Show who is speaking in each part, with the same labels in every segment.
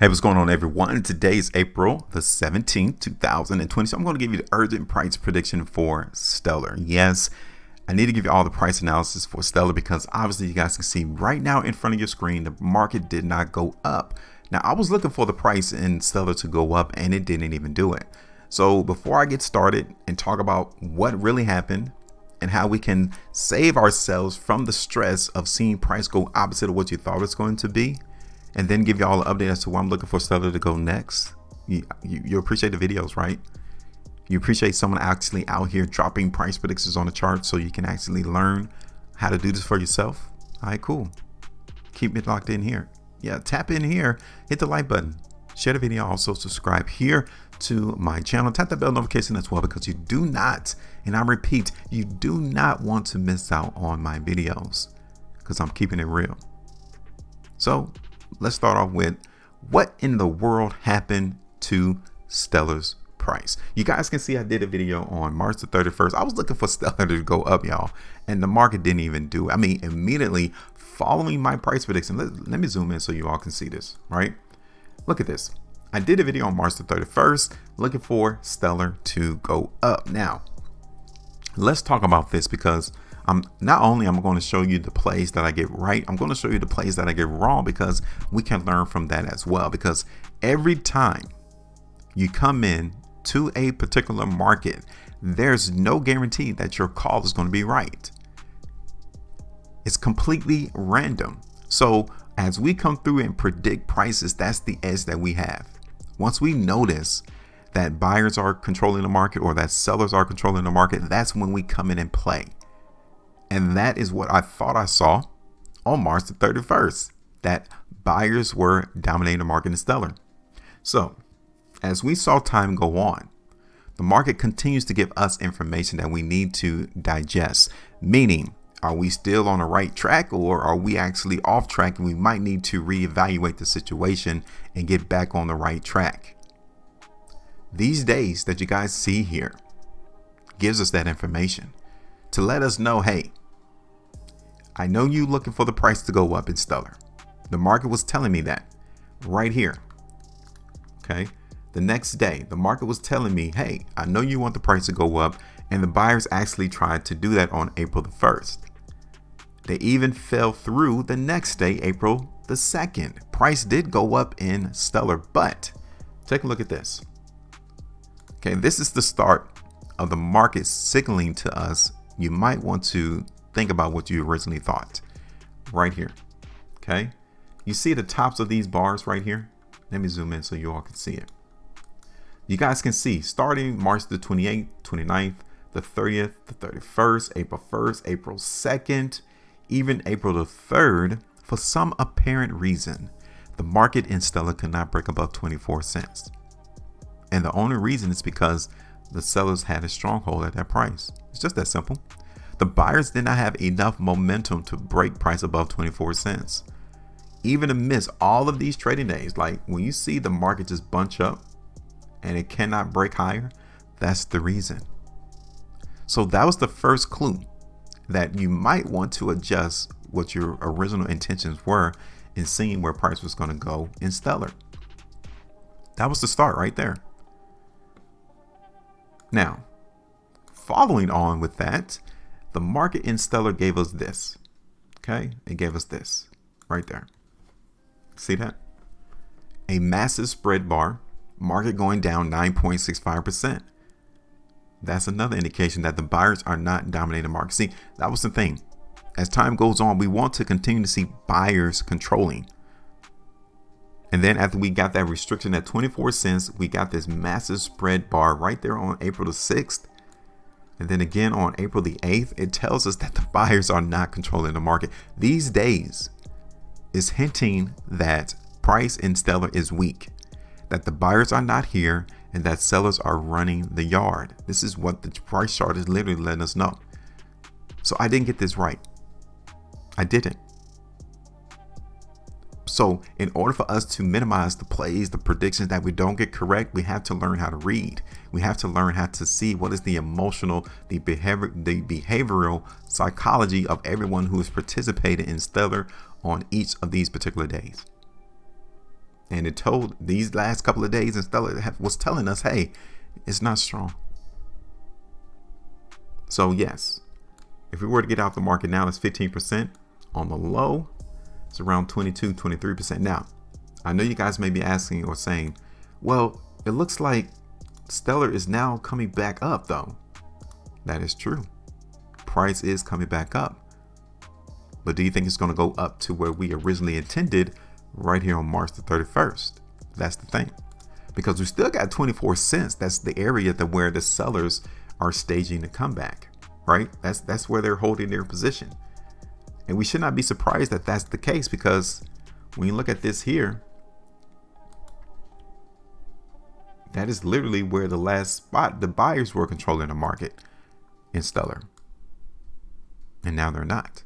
Speaker 1: Hey, what's going on, everyone? Today is April the 17th, 2020. So I'm going to give you the urgent price prediction for Stellar. Yes, I need to give you all the price analysis for Stellar because obviously you guys can see right now in front of your screen, the market did not go up. Now, I was looking for the price in Stellar to go up and it didn't even do it. So before I get started and talk about what really happened and how we can save ourselves from the stress of seeing price go opposite of what you thought it's going to be, and then give you all an update as to why I'm looking for Stellar to go next. You appreciate the videos, right? You appreciate someone actually out here dropping price predictions on the chart so you can actually learn how to do this for yourself. All right, cool. Keep it locked in here. Yeah, tap in here, hit the like button, share the video, also subscribe here to my channel. Tap the bell notification as well because you do not, and I repeat, you do not want to miss out on my videos because I'm keeping it real. So let's start off with what in the world happened to Stellar's price. You guys can see I did a video on March the 31st. I was looking for Stellar to go up, y'all, and the market didn't even do it. I mean, immediately following my price prediction, let me zoom in so you all can see this, right? Look at this. I did a video on March the 31st looking for Stellar to go up. Now, let's talk about this because not only I'm going to show you the plays that I get right, I'm going to show you the plays that I get wrong because we can learn from that as well. Because every time you come in to a particular market, there's no guarantee that your call is going to be right. It's completely random. So as we come through and predict prices, that's the edge that we have. Once we notice that buyers are controlling the market or that sellers are controlling the market, that's when we come in and play. And that is what I thought I saw on March the 31st, that buyers were dominating the market in Stellar. So as we saw time go on, the market continues to give us information that we need to digest, meaning, are we still on the right track or are we actually off track and we might need to reevaluate the situation and get back on the right track? These days that you guys see here gives us that information to let us know, hey, I know you looking for the price to go up in Stellar. The market was telling me that right here. Okay. The next day, the market was telling me, hey, I know you want the price to go up. And the buyers actually tried to do that on April the 1st. They even fell through the next day, April the 2nd. Price did go up in Stellar, but take a look at this. Okay. This is the start of the market signaling to us. You might want to think about what you originally thought right here. Okay. You see the tops of these bars right here. Let me zoom in so you all can see it. You guys can see starting March the 28th, 29th, the 30th, the 31st, April 1st, April 2nd, even April the 3rd, for some apparent reason, the market in Stellar could not break above 24 cents. And the only reason is because the sellers had a stronghold at that price. It's just that simple. The buyers did not have enough momentum to break price above 24 cents. Even amidst all of these trading days, like when you see the market just bunch up and it cannot break higher, that's the reason. So that was the first clue that you might want to adjust what your original intentions were in seeing where price was going to go in Stellar. That was the start right there. Now, following on with that, the market in Stellar gave us this. Okay, it gave us this right there. See that? A massive spread bar, market going down 9.65%. That's another indication that the buyers are not dominating the market. See, that was the thing. As time goes on, we want to continue to see buyers controlling. And then after we got that restriction at 24 cents, we got this massive spread bar right there on April the 6th. And then again on April the 8th, it tells us that the buyers are not controlling the market. These days is hinting that price in Stellar is weak, that the buyers are not here and that sellers are running the yard. This is what the price chart is literally letting us know. So I didn't get this right. I didn't. So in order for us to minimize the plays, the predictions that we don't get correct, we have to learn how to read. We have to learn how to see what is the emotional, the behavioral psychology of everyone who is participating in Stellar on each of these particular days. And it told these last couple of days, and Stellar was telling us, hey, it's not strong. So yes, if we were to get out the market now, it's 15%. On the low, it's around 22, 23%. Now, I know you guys may be asking or saying, well, it looks like Stellar is now coming back up though. That is true. Price is coming back up. But do you think it's going to go up to where we originally intended right here on March the 31st? That's the thing. Because we still got 24 cents. That's the area that where the sellers are staging the comeback, right? That's where they're holding their position. And we should not be surprised that that's the case, because when you look at this here, that is literally where the last spot the buyers were controlling the market in Stellar. And now they're not.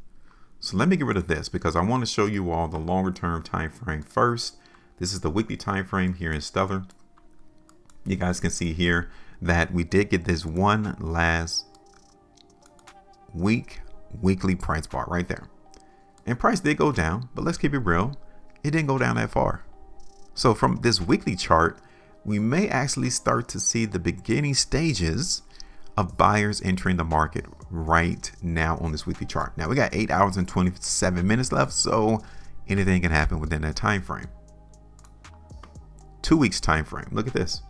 Speaker 1: So let me get rid of this because I want to show you all the longer term time frame first. This is the weekly time frame here in Stellar. You guys can see here that we did get this one last weekly price bar right there. And price did go down, but let's keep it real. It didn't go down that far. So from this weekly chart, we may actually start to see the beginning stages of buyers entering the market right now on this weekly chart. Now we got 8 hours and 27 minutes left, so anything can happen within that time frame. 2 weeks time frame. Look at this.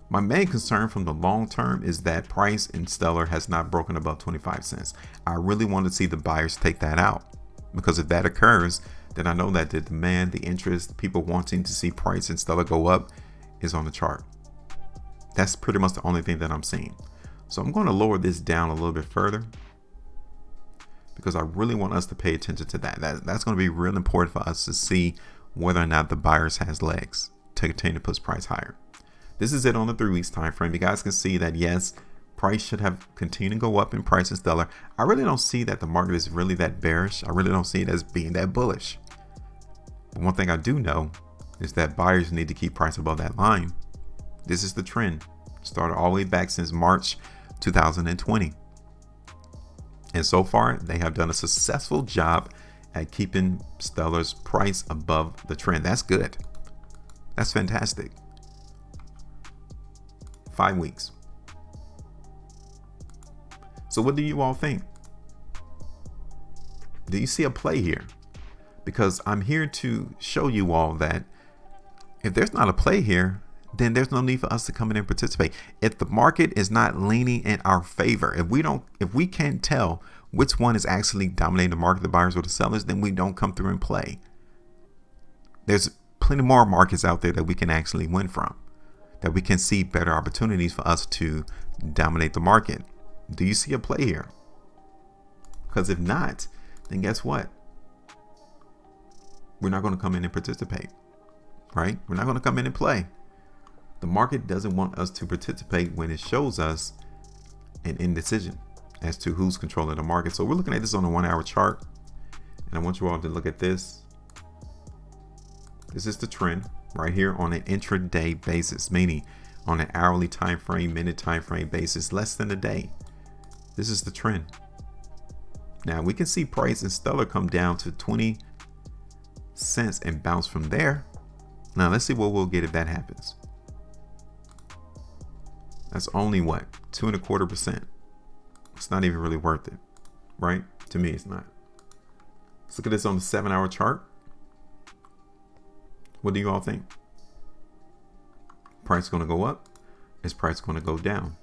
Speaker 1: My main concern from the long term is that price in Stellar has not broken above 25 cents. I really want to see the buyers take that out, because if that occurs, then I know that the demand, the interest, the people wanting to see price in Stellar go up is on the chart. That's pretty much the only thing that I'm seeing. So I'm going to lower this down a little bit further because I really want us to pay attention to that. That's going to be real important for us to see whether or not the buyers has legs to continue to push price higher. This is it on the 3 weeks time frame. You guys can see that yes, price should have continued to go up in price in Stellar. I really don't see that the market is really that bearish. I really don't see it as being that bullish. But one thing I do know is that buyers need to keep price above that line. This is the trend. Started all the way back since March 2020. And so far, they have done a successful job at keeping Stellar's price above the trend. That's good. That's fantastic. 5 weeks. So what do you all think? Do you see a play here? Because I'm here to show you all that if there's not a play here, then there's no need for us to come in and participate. If the market is not leaning in our favor, if we can't tell which one is actually dominating the market, the buyers or the sellers, then we don't come through and play. There's plenty more markets out there that we can actually win from, that we can see better opportunities for us to dominate the market. Do you see a play here? Because if not, then guess what? We're not going to come in and participate, right? We're not going to come in and play. The market doesn't want us to participate when it shows us an indecision as to who's controlling the market. So we're looking at this on a 1 hour chart, and I want you all to look at this. This is the trend right here on an intraday basis, meaning on an hourly time frame, minute time frame basis, less than a day. This is the trend. Now we can see price in Stellar come down to 20 cents and bounce from there. Now let's see what we'll get if that happens. That's only what, 2.25%. It's not even really worth it, right? To me, it's not. Let's look at this on the 7 hour chart. What do you all think? Price going to go up? Is price going to go down?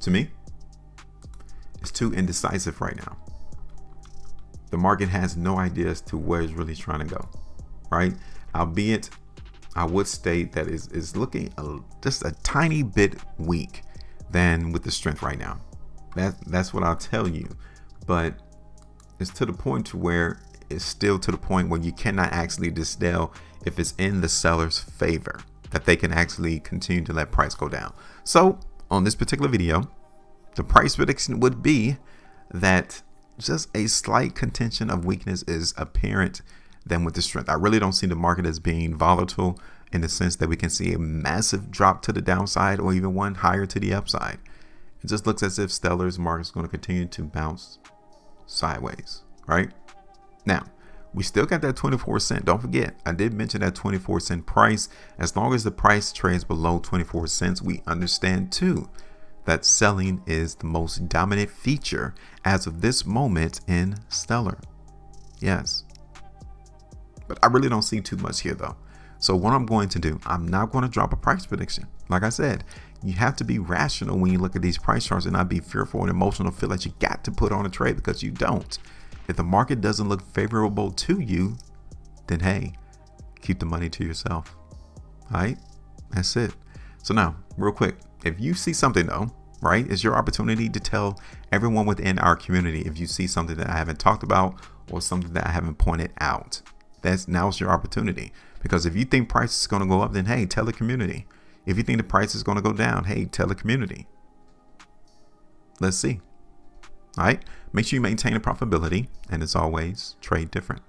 Speaker 1: To me, it's too indecisive right now. The market has no idea as to where it's really trying to go, right? Albeit, I would state that is looking just a tiny bit weak than with the strength right now. That's what I'll tell you. But it's to the point to where it's still to the point where you cannot actually distill if it's in the seller's favor, that they can actually continue to let price go down. So on this particular video, the price prediction would be that just a slight contention of weakness is apparent than with the strength. I really don't see the market as being volatile in the sense that we can see a massive drop to the downside or even one higher to the upside. It just looks as if Stellar's market is going to continue to bounce sideways, right? Now, we still got that 24 cent. Don't forget, I did mention that 24 cent price. As long as the price trades below 24 cents, we understand too that selling is the most dominant feature as of this moment in Stellar. Yes. But I really don't see too much here though. So what I'm going to do, I'm not going to drop a price prediction. Like I said, you have to be rational when you look at these price charts and not be fearful and emotional, feel like you got to put on a trade, because you don't. If the market doesn't look favorable to you, then hey, keep the money to yourself. All right, that's it. So now, real quick, if you see something though, right, it's your opportunity to tell everyone within our community if you see something that I haven't talked about or something that I haven't pointed out. Now's your opportunity, because if you think price is going to go up, then hey, tell the community. If you think the price is going to go down, hey, tell the community. Let's see. All right, make sure you maintain a profitability, and as always, trade different.